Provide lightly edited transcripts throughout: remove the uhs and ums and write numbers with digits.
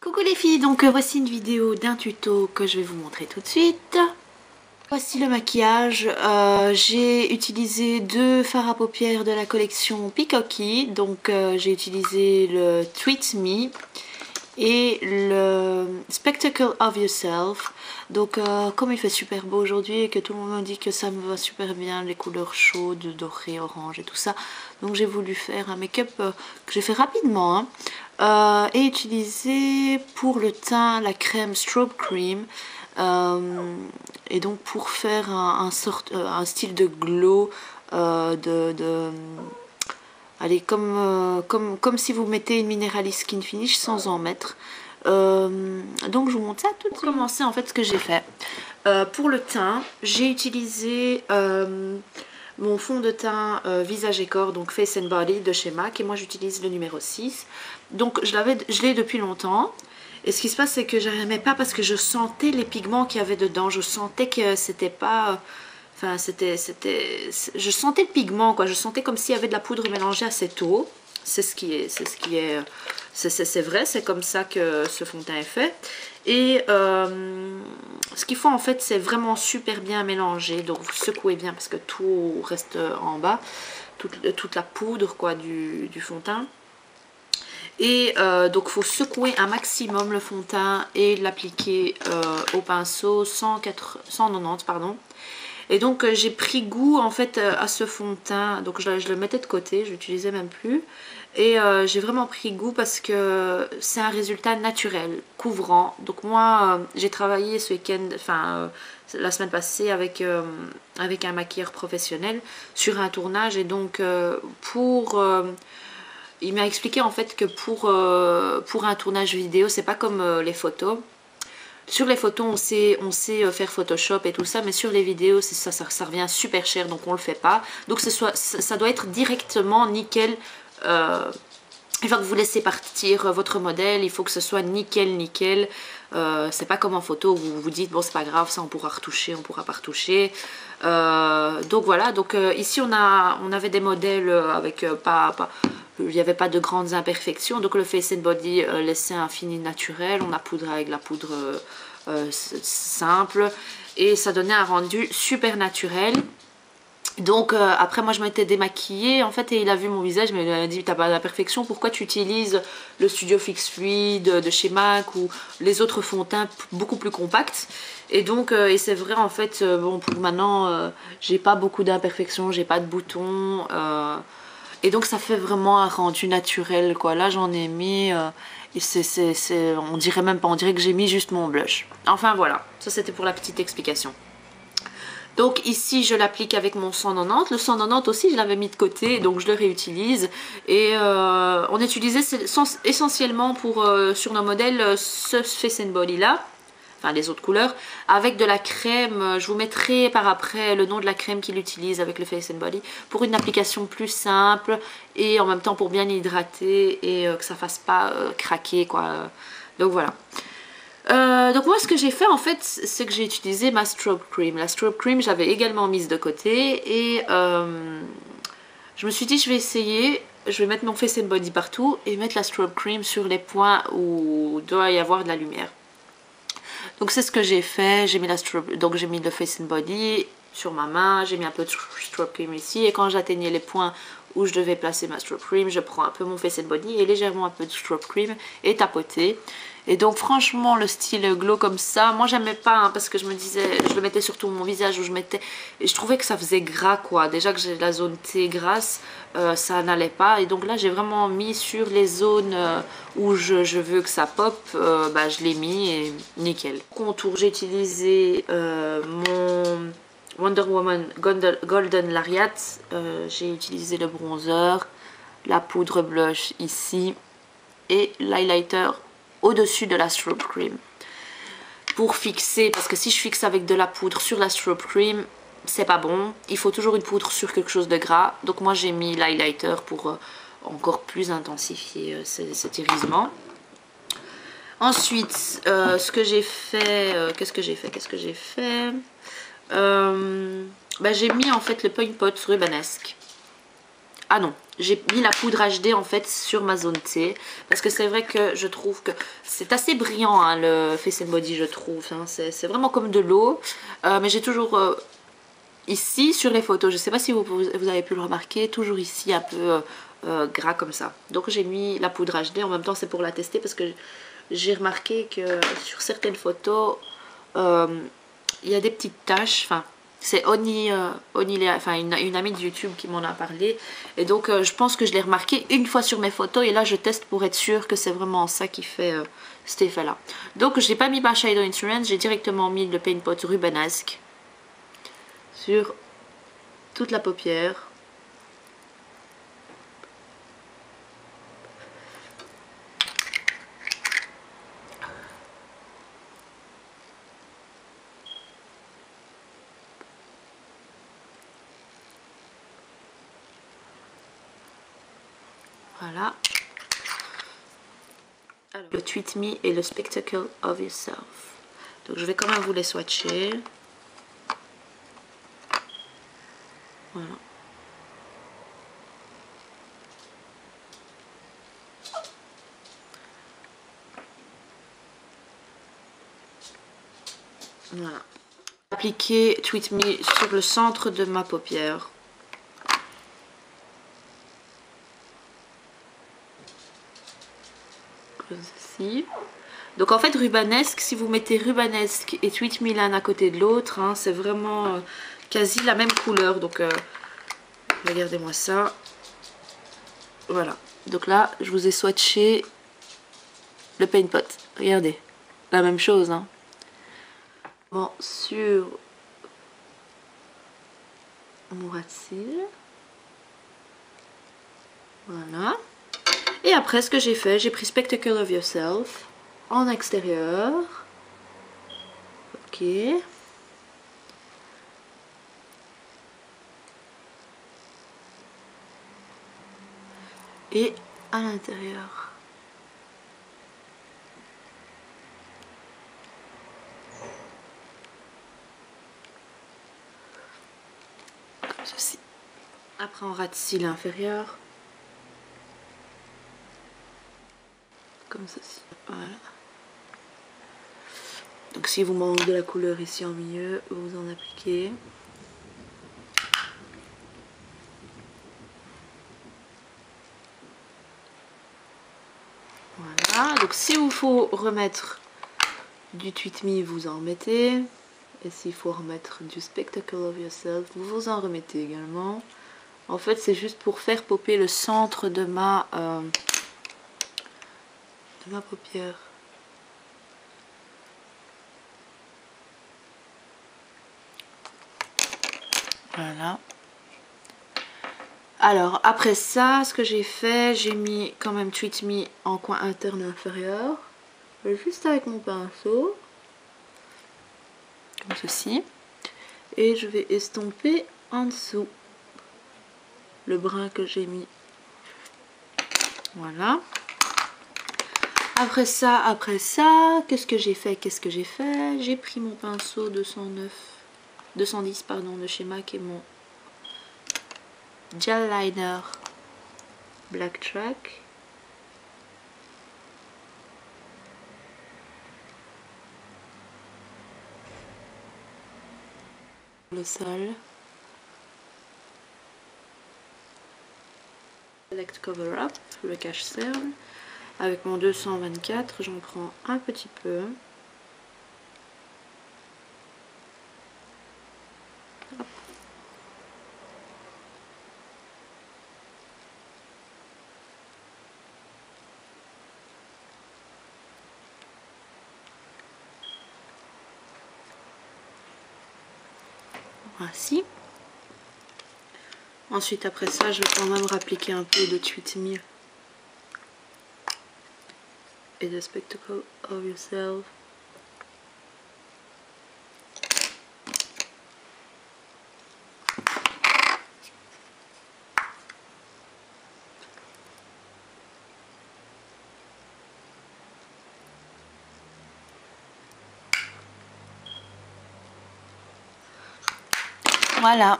Coucou les filles, donc voici une vidéo d'un tuto que je vais vous montrer tout de suite. Voici le maquillage. J'ai utilisé deux fards à paupières de la collection Peacocky. Donc j'ai utilisé le Treat Me et le Spectacle of Yourself. Donc comme il fait super beau aujourd'hui et que tout le monde me dit que ça me va super bien, les couleurs chaudes, dorées, orange et tout ça, donc j'ai voulu faire un make-up que j'ai fait rapidement, et utiliser pour le teint la crème Strobe Cream, et donc pour faire un style de glow, allez, comme si vous mettez une Minéralize Skin Finish sans en mettre. Donc je vous montre ça tout de suite. Pour commencer, en fait, ce que j'ai fait. Pour le teint, j'ai utilisé mon fond de teint visage et corps, donc Face and Body de chez MAC. Et moi, j'utilise le numéro 6. Donc je l'ai depuis longtemps. Et ce qui se passe, c'est que je n'aimais pas parce que je sentais les pigments qu'il y avait dedans. Je sentais que c'était pas... Enfin, je sentais le pigment, quoi. Je sentais comme s'il y avait de la poudre mélangée assez tôt. C'est vrai, c'est comme ça que ce fond de teint est fait. Et ce qu'il faut en fait, c'est vraiment super bien mélanger. Donc vous secouez bien parce que tout reste en bas, toute la poudre, quoi, du fond de teint. Et donc il faut secouer un maximum le fond de teint et l'appliquer au pinceau 190, pardon. Et donc j'ai pris goût en fait à ce fond de teint, donc je le mettais de côté, je l'utilisais même plus. Et j'ai vraiment pris goût parce que c'est un résultat naturel, couvrant. Donc moi j'ai travaillé ce week-end, enfin la semaine passée avec un maquilleur professionnel sur un tournage. Et donc il m'a expliqué en fait que pour un tournage vidéo, c'est pas comme les photos. Sur les photos, on sait faire Photoshop et tout ça, mais sur les vidéos, ça revient super cher, donc on le fait pas. Donc ça doit être directement nickel. Une fois que vous laissez partir votre modèle, il faut que ce soit nickel, nickel. C'est pas comme en photo où vous vous dites, bon c'est pas grave, ça on pourra retoucher, on pourra pas retoucher. Donc voilà, donc ici on avait des modèles avec il n'y avait pas de grandes imperfections. Donc le Face and Body laissait un fini naturel. On a poudré avec la poudre simple. Et ça donnait un rendu super naturel. Donc après moi je m'étais démaquillée en fait, et il a vu mon visage, mais il m'a dit t'as pas d'imperfection, pourquoi tu utilises le Studio Fix Fluid de chez MAC ou les autres fonds de teint beaucoup plus compacts. Et donc et c'est vrai en fait, bon pour maintenant j'ai pas beaucoup d'imperfections, j'ai pas de boutons, et donc ça fait vraiment un rendu naturel, quoi. Là j'en ai mis et on dirait même pas, on dirait que j'ai mis juste mon blush. Enfin voilà, ça c'était pour la petite explication. Donc ici je l'applique avec mon 190. Le 190 aussi je l'avais mis de côté, donc je le réutilise. Et on utilisait essentiellement pour sur nos modèles ce Face and Body là, enfin les autres couleurs, avec de la crème. Je vous mettrai par après le nom de la crème qu'il utilise avec le Face and Body, pour une application plus simple et en même temps pour bien hydrater et que ça fasse pas craquer, quoi. Donc voilà. Donc moi ce que j'ai fait en fait, c'est que j'ai utilisé ma Strobe Cream. La Strobe Cream j'avais également mise de côté, et je me suis dit je vais essayer, je vais mettre mon Face and Body partout et mettre la Strobe Cream sur les points où doit y avoir de la lumière. Donc c'est ce que j'ai fait, j'ai mis j'ai mis le Face and Body sur ma main, j'ai mis un peu de Strobe Cream ici, et quand j'atteignais les points où je devais placer ma Strobe Cream, je prends un peu mon Face and Body et légèrement un peu de Strobe Cream et tapoter. Et donc franchement le style glow comme ça, moi j'aimais pas, hein, parce que je me disais, je le mettais surtout mon visage où et je trouvais que ça faisait gras, quoi. Déjà que j'ai la zone T grasse, ça n'allait pas. Et donc là j'ai vraiment mis sur les zones où je veux que ça pop, je l'ai mis et nickel. Contour, j'ai utilisé mon Wonder Woman Golden Lariat. J'ai utilisé le bronzer, la poudre blush ici et l'highlighter au-dessus de la Strobe Cream pour fixer, parce que si je fixe avec de la poudre sur la Strobe Cream, c'est pas bon. Il faut toujours une poudre sur quelque chose de gras. Donc moi j'ai mis l'highlighter pour encore plus intensifier cet irisement. Ensuite, ce que j'ai fait, qu'est-ce que j'ai fait, j'ai mis en fait le Point Pot rubanesque. Ah non, j'ai mis la poudre HD en fait sur ma zone T. Parce que c'est vrai que je trouve que c'est assez brillant hein, le Face and Body, je trouve. Hein. C'est vraiment comme de l'eau. Mais j'ai toujours ici sur les photos, je ne sais pas si vous avez pu le remarquer, toujours ici un peu gras comme ça. Donc j'ai mis la poudre HD. En même temps c'est pour la tester parce que j'ai remarqué que sur certaines photos, il y a des petites taches. Enfin, c'est enfin une amie de YouTube qui m'en a parlé. Et donc je pense que je l'ai remarqué une fois sur mes photos. Et là je teste pour être sûre que c'est vraiment ça qui fait cet effet là. Donc je n'ai pas mis ma Shadow Insurance, j'ai directement mis le Paint Pot Rubenesque sur toute la paupière. Voilà. Alors, le Tweet Me et le Spectacle of Yourself. Donc je vais quand même vous les swatcher. Voilà. Voilà. Appliquer Tweet Me sur le centre de ma paupière. Comme ceci. Donc en fait rubanesque, si vous mettez rubanesque et Tweet Me l'un à côté de l'autre, hein, c'est vraiment quasi la même couleur. Donc regardez-moi ça. Voilà. Donc là, je vous ai swatché le Paint Pot. Regardez. La même chose. Hein. Bon, sur mon ras de cils. Voilà. Et après, ce que j'ai fait, j'ai pris Spectacle of Yourself en extérieur. Ok. Et à l'intérieur. Comme ceci. Après, en ras de cils inférieur. Comme ceci. Voilà. Donc si vous manque de la couleur ici en milieu, vous en appliquez. Voilà. Donc si vous faut remettre du Tweet Me, vous en remettez. Et s'il faut remettre du Spectacle of Yourself, vous en remettez également. En fait, c'est juste pour faire popper le centre de ma paupière. Voilà. Alors, après ça, ce que j'ai fait, j'ai mis quand même Tweet Me en coin interne inférieur. Juste avec mon pinceau. Comme ceci. Et je vais estomper en dessous le brun que j'ai mis. Voilà. Après ça, qu'est-ce que j'ai fait? J'ai pris mon pinceau 210 pardon, de chez MAC et mon gel liner Black Track. Le sol. Select Cover Up, le cache-cerne. Avec mon 224, j'en prends un petit peu. Hop. Voici. Ensuite, après ça, je vais quand même rappliquer un peu de Tweet Me et de Spectacle of Yourself. Voilà.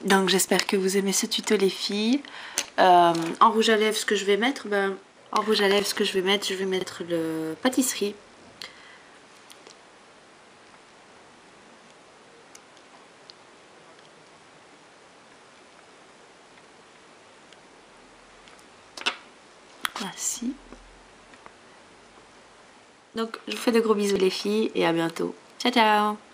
Donc j'espère que vous aimez ce tuto les filles. En rouge à lèvres, ce que je vais mettre, je vais mettre le pâtisserie. Voici. Donc je vous fais de gros bisous les filles et à bientôt. Ciao ciao.